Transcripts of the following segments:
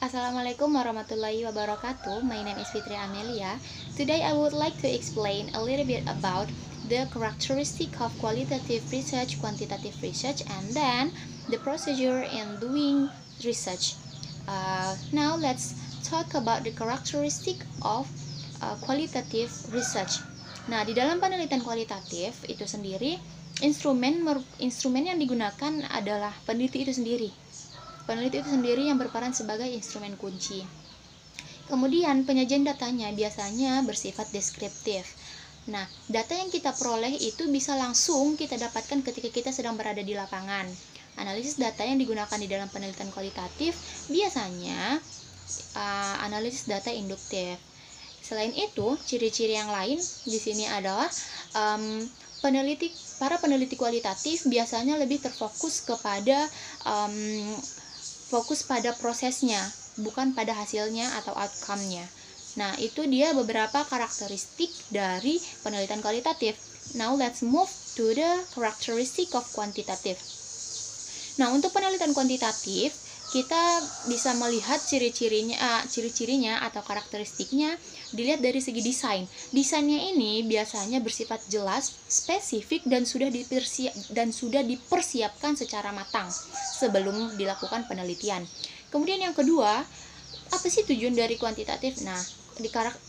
Assalamualaikum warahmatullahi wabarakatuh. My name is Fitri Amelia. Today I would like to explain a little bit about the characteristic of qualitative research, quantitative research, and then the procedure in doing research. Now let's talk about the characteristic of qualitative research. Nah, di dalam penelitian kualitatif itu sendiri, instrumen yang digunakan adalah peneliti itu sendiri. Peneliti itu sendiri yang berperan sebagai instrumen kunci. Kemudian penyajian datanya biasanya bersifat deskriptif. Nah, data yang kita peroleh itu bisa langsung kita dapatkan ketika kita sedang berada di lapangan. Analisis data yang digunakan di dalam penelitian kualitatif biasanya analisis data induktif. Selain itu, ciri-ciri yang lain di sini adalah para peneliti kualitatif biasanya lebih terfokus kepada prosesnya, bukan pada hasilnya atau outcome-nya. Nah, itu dia beberapa karakteristik dari penelitian kualitatif. Now, let's move to the characteristic of quantitative. Nah, untuk penelitian kuantitatif, kita bisa melihat ciri-cirinya atau karakteristiknya dilihat dari segi desain. Desainnya ini biasanya bersifat jelas, spesifik, dan sudah dipersiapkan secara matang sebelum dilakukan penelitian. Kemudian yang kedua, apa sih tujuan dari kuantitatif? Nah,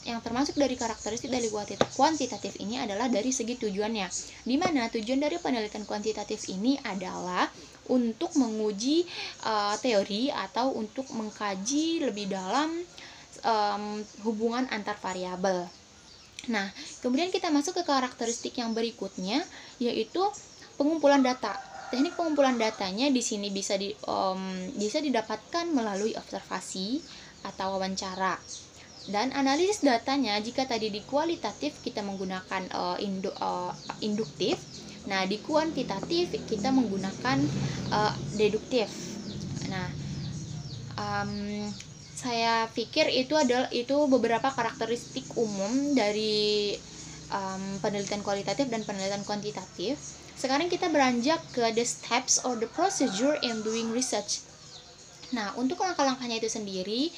yang termasuk dari karakteristik dari kuantitatif ini adalah dari segi tujuannya, di mana tujuan dari penelitian kuantitatif ini adalah untuk menguji teori atau untuk mengkaji lebih dalam hubungan antar variabel. Nah, kemudian kita masuk ke karakteristik yang berikutnya, yaitu pengumpulan data. Teknik pengumpulan datanya di sini bisa didapatkan melalui observasi atau wawancara. Dan analisis datanya, jika tadi di kualitatif kita menggunakan induktif, nah di kuantitatif kita menggunakan deduktif. Nah, saya pikir itu beberapa karakteristik umum dari penelitian kualitatif dan penelitian kuantitatif. Sekarang kita beranjak ke the steps or the procedure in doing research. Nah, untuk langkah-langkahnya itu sendiri,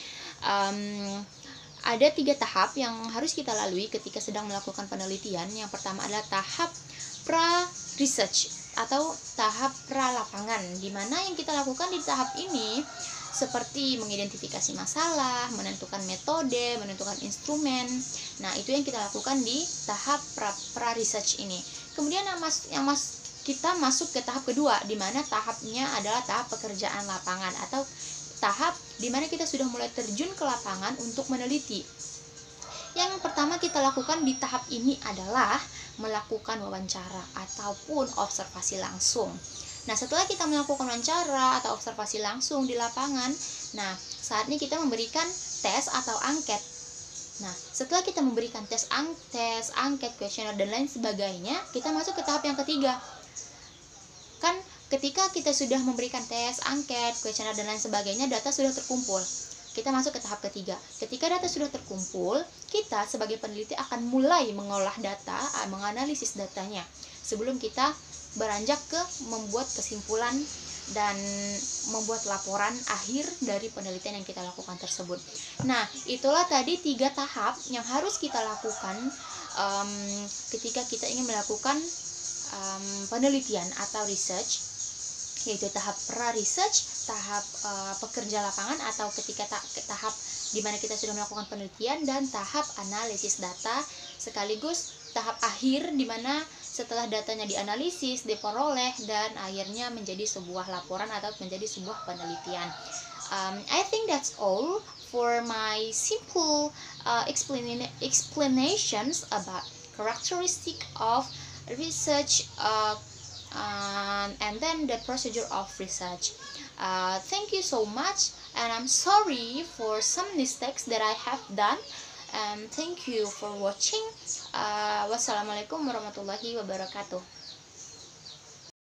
ada 3 tahap yang harus kita lalui ketika sedang melakukan penelitian. Yang pertama adalah tahap pra-research atau tahap pra-lapangan, di mana yang kita lakukan di tahap ini seperti mengidentifikasi masalah, menentukan metode, menentukan instrumen. Nah, itu yang kita lakukan di tahap pra-research ini. Kemudian kita masuk ke tahap kedua, di mana tahapnya adalah tahap pekerjaan lapangan atau tahap di mana kita sudah mulai terjun ke lapangan untuk meneliti. Yang pertama kita lakukan di tahap ini adalah melakukan wawancara ataupun observasi langsung. Nah, setelah kita melakukan wawancara atau observasi langsung di lapangan, nah, saatnya kita memberikan tes atau angket. Nah, setelah kita memberikan tes, angket, kuesioner, dan lain sebagainya, kita masuk ke tahap yang ketiga. Kan ketika kita sudah memberikan tes, angket, kuesioner, dan lain sebagainya, data sudah terkumpul. Kita masuk ke tahap ketiga. Ketika data sudah terkumpul, kita sebagai peneliti akan mulai mengolah data, menganalisis datanya, sebelum kita beranjak ke membuat kesimpulan dan membuat laporan akhir dari penelitian yang kita lakukan tersebut. Nah, itulah tadi 3 tahap yang harus kita lakukan ketika kita ingin melakukan penelitian atau research, yaitu tahap pra-research, tahap pekerja lapangan atau ketika tahap di mana kita sudah melakukan penelitian, dan tahap analisis data, sekaligus tahap akhir di mana setelah datanya dianalisis, diperoleh, dan akhirnya menjadi sebuah laporan atau menjadi sebuah penelitian. I think that's all for my simple explanations about characteristic of research and then the procedure of research. Thank you so much, and I'm sorry for some mistakes that I have done. Thank you for watching. Wassalamualaikum warahmatullahi wabarakatuh.